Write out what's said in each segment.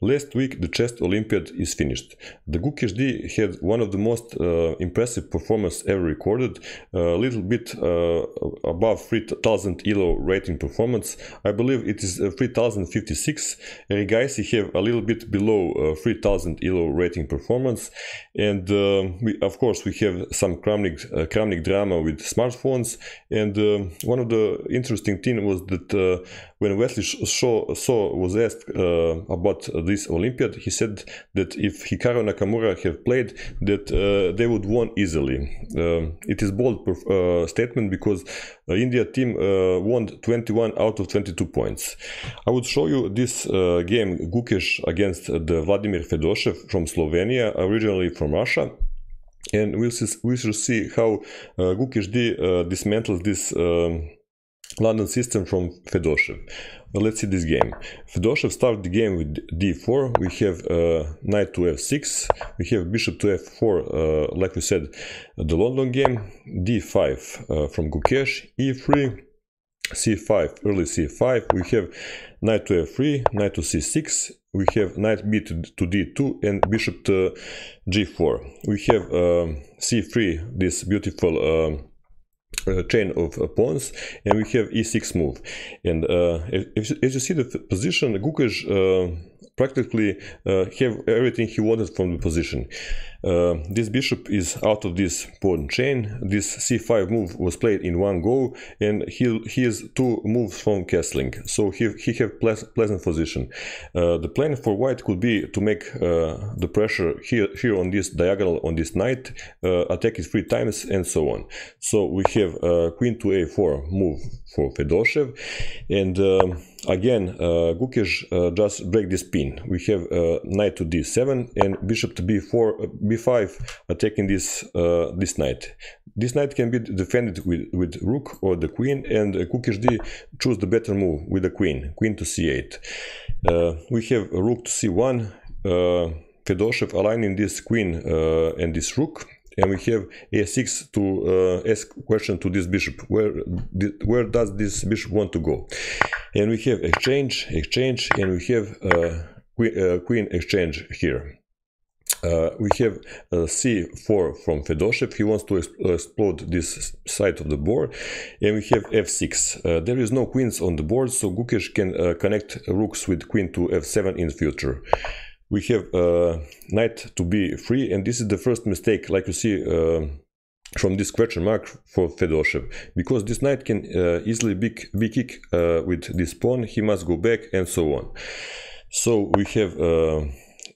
Last week, the Chess Olympiad is finished. The Gukesh D had one of the most impressive performances ever recorded, a little bit above 3000 ELO rating performance. I believe it is 3056. Rigaisi have a little bit below 3000 ELO rating performance, and of course we have some Kramnik drama with smartphones. And one of the interesting things was that when Wesley Shaw was asked about this Olympiad, he said that if Hikaru Nakamura have played, that they would won easily. It is bold statement because India team won 21 out of 22 points. I would show you this game Gukesh against the Vladimir Fedoseev from Slovenia, originally from Russia. And we shall see how Gukesh D dismantles this London system from Fedoseev. Let's see this game. Fedoseev starts the game with d4. We have knight to f6. We have bishop to f4, like we said, the London game. d5 from Gukesh. e3, c5, early c5. We have knight to f3, knight to c6. We have knight b to d2 and bishop to g4. We have c3, this beautiful chain of pawns, and we have e6 move. And as you see the position, Gukesh practically have everything he wanted from the position. This bishop is out of this pawn chain. This c5 move was played in one go, and he has two moves from castling, so he have pleasant position. The plan for white could be to make the pressure here on this diagonal on this knight, attack it 3 times, and so on. So we have queen to a4 move for Fedoseev, and again Gukesh just break this pin. We have knight to d7 and bishop to b5 attacking this knight. This knight can be defended with rook or the queen, and Gukesh D choose the better move with the queen to c8. We have rook to c1, Fedoseev aligning this queen and this rook. And we have a6 to ask question to this bishop. Where does this bishop want to go? And we have exchange, and we have queen exchange here. We have c4 from Fedoseev. He wants to explode this side of the board, and we have f6. There is no queens on the board, so Gukesh can connect rooks with queen to f7 in the future. We have knight to b3, and this is the first mistake, like you see from this question mark for Fedoseev, because this knight can easily be kicked with this pawn. He must go back, and so on. So we have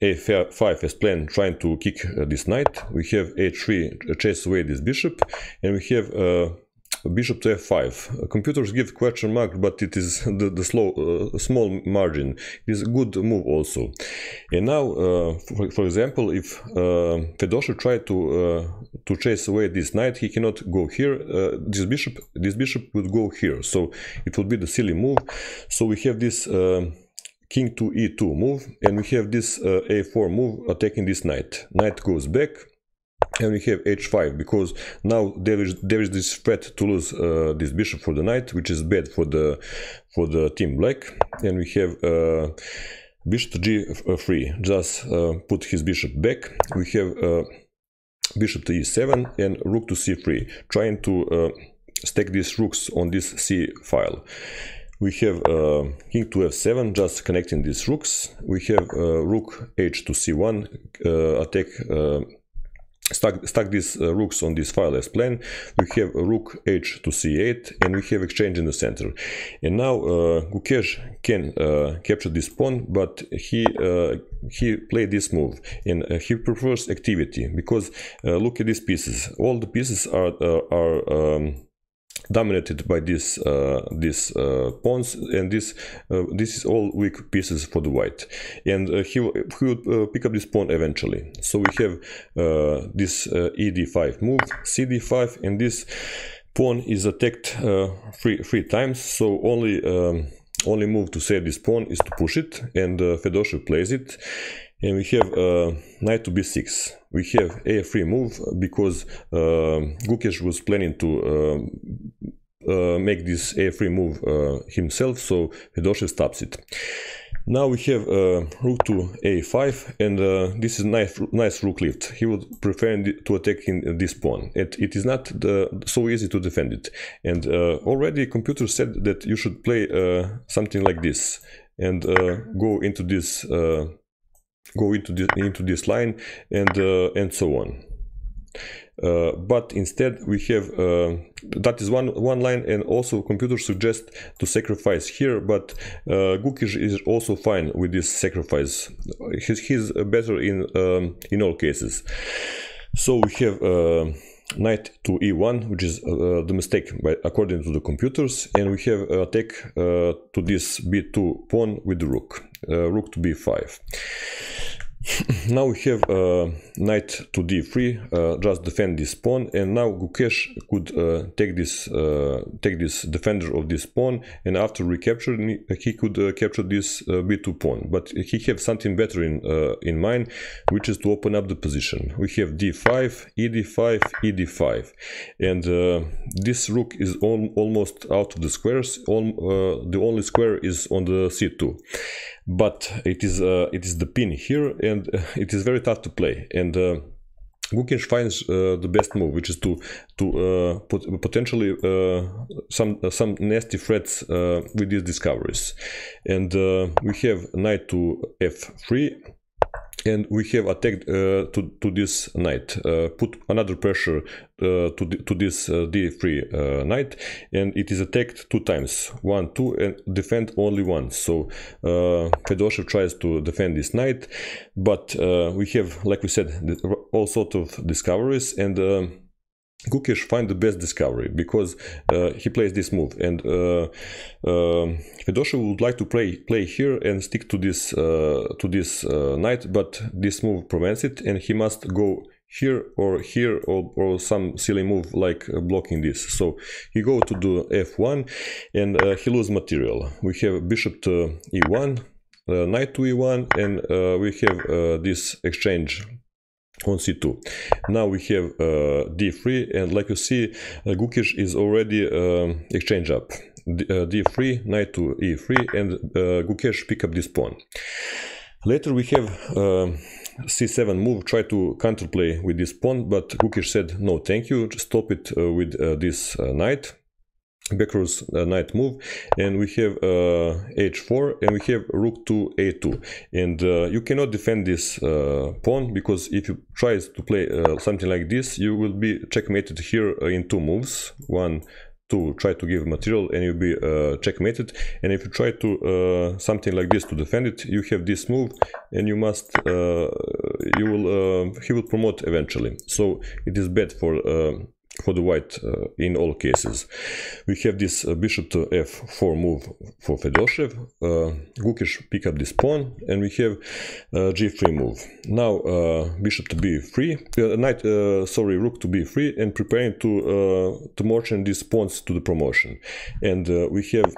a5 as planned, trying to kick this knight. We have a3 chase away this bishop, and we have bishop to f5. Computers give question mark, but it is the small margin. It is a good move also. And now, for example, if Fedoseev tried to chase away this knight, he cannot go here. This bishop would go here, so it would be the silly move. So we have this king to e2 move, and we have this a4 move attacking this knight. Knight goes back. And we have h5, because now there is this threat to lose this bishop for the knight, which is bad for the team black. And we have bishop to g3, just put his bishop back. We have bishop to e7 and rook to c3, trying to stack these rooks on this c file. We have king to f7, just connecting these rooks. We have rook h to c1, attack. Stack these rooks on this file as planned. We have rook h to c8, and we have exchange in the center. And now Gukesh can capture this pawn, but he played this move, and he prefers activity, because look at these pieces. All the pieces are dominated by these pawns, and this is all weak pieces for the white, and he would pick up this pawn eventually. So we have this ed5 move, cd5, and this pawn is attacked three times. So only move to save this pawn is to push it, and Fedoseev plays it. And we have knight to b6. We have a3 move, because Gukesh was planning to make this a3 move himself, so Fedoseev stops it. Now we have rook to a5, and this is nice rook lift. He would prefer to attack in this pawn. It is not so easy to defend it, and already computer said that you should play something like this and go into this line and so on. But instead we have that is one line, and also computer suggests to sacrifice here, but Gukesh is also fine with this sacrifice. He's better in all cases. So we have knight to e1, which is the mistake according to the computers, and we have attack to this b2 pawn with the rook, rook to b5. Now we have knight to d3, just defend this pawn, and now Gukesh could take this defender of this pawn, and after recapturing he could capture this b2 pawn. But he has something better in mind, which is to open up the position. We have d5, ed5, ed5, and this rook is almost out of the squares. The only square is on the c2. But it is the pin here, and it is very tough to play. And Gukesh finds the best move, which is to put potentially some nasty threats with these discoveries. And we have knight to f3. And we have attacked to this knight, put another pressure to this d3 knight, and it is attacked 2 times, 1, 2, and defend only once. So Fedoseev tries to defend this knight, but we have, like we said, all sorts of discoveries, and Gukesh finds the best discovery because he plays this move, and Fedoseev would like to play here and stick to this knight, but this move prevents it, and he must go here or some silly move like blocking this. So he go to the f1, and he loses material. We have bishop to e1, knight to e1, and we have this exchange on c2. Now we have d3, and like you see, Gukesh is already exchange up. d3, knight to e3, and Gukesh pick up this pawn. Later we have c7 move, try to counterplay with this pawn, but Gukesh said no thank you, just stop it with this knight. Backwards knight move, and we have h4, and we have rook to a2, and you cannot defend this pawn, because if you try to play something like this, you will be checkmated here in 2 moves. 1, 2, try to give material, and you'll be checkmated. And if you try to something like this to defend it, you have this move, and you must he will promote eventually. So it is bad for the white in all cases. We have this bishop to f4 move for Fedoseev. Gukesh pick up this pawn, and we have g3 move. Now bishop to b3, rook to b3, and preparing to motion these pawns to the promotion. And we have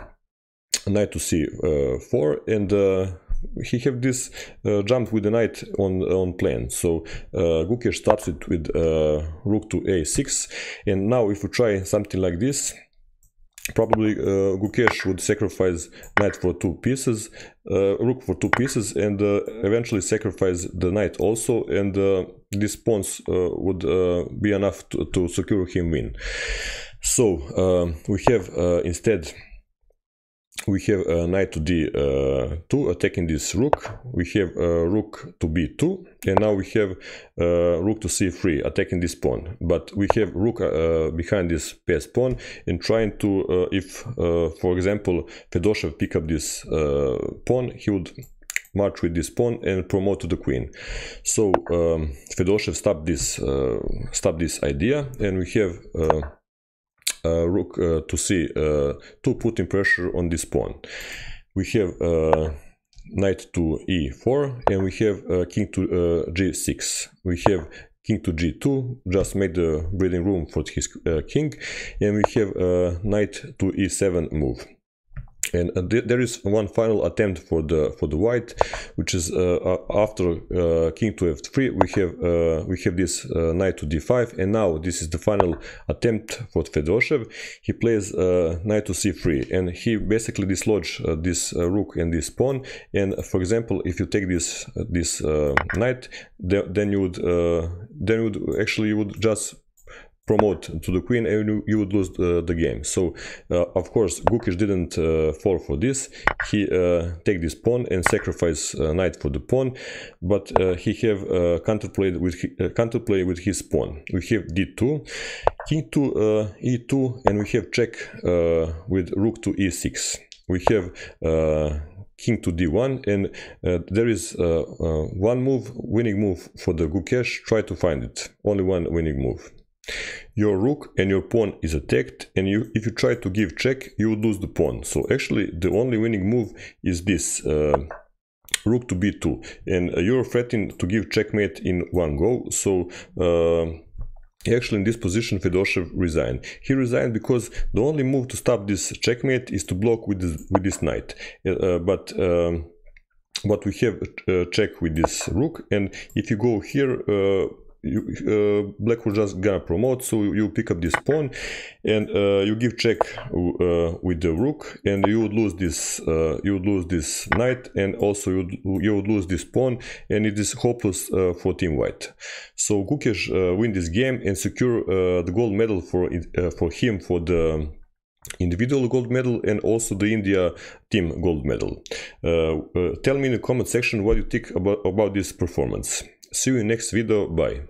knight to c4, and he have this jump with the knight on plan. So Gukesh stops it with rook to a6, and now if we try something like this, probably Gukesh would sacrifice knight for 2 pieces, rook for 2 pieces, and eventually sacrifice the knight also, and these pawns would be enough to secure him win. So we have instead we have knight to d2 attacking this rook. We have rook to b2, and now we have rook to c3 attacking this pawn. But we have rook behind this passed pawn, and trying to, if for example Fedoseev pick up this pawn, he would march with this pawn and promote to the queen. So Fedoseev stopped this idea, and we have rook to c2 putting pressure on this pawn. We have knight to e4, and we have king to g6. We have king to g2, just made the breathing room for his king, and we have knight to e7 move. And there is one final attempt for the white, which is after king to f3 we have this knight to d5, and now this is the final attempt for Fedoseev. He plays knight to c3, and he basically dislodge this rook and this pawn. And for example, if you take this knight, then you would just promote to the queen, and you would lose the game. So of course Gukesh didn't fall for this. He take this pawn and sacrifice knight for the pawn, but he have counterplay with his pawn. We have d2, king to e2, and we have check with rook to e6. We have king to d1, and there is one move, winning move for the Gukesh. Try to find it. Only one winning move. Your rook and your pawn is attacked, and if you try to give check, you would lose the pawn. So actually the only winning move is this rook to b2, and you're threatening to give checkmate in one go. So actually in this position Fedoseev resigned. He resigned because the only move to stop this checkmate is to block with this knight, but we have check with this rook, and if you go here, black will just gonna promote, so you pick up this pawn, and you give check with the rook, and you would lose this knight, and also you would lose this pawn, and it is hopeless for team white. So Gukesh win this game and secure the gold medal for him for the individual gold medal, and also the India team gold medal. Tell me in the comment section what you think about this performance. See you in next video. Bye.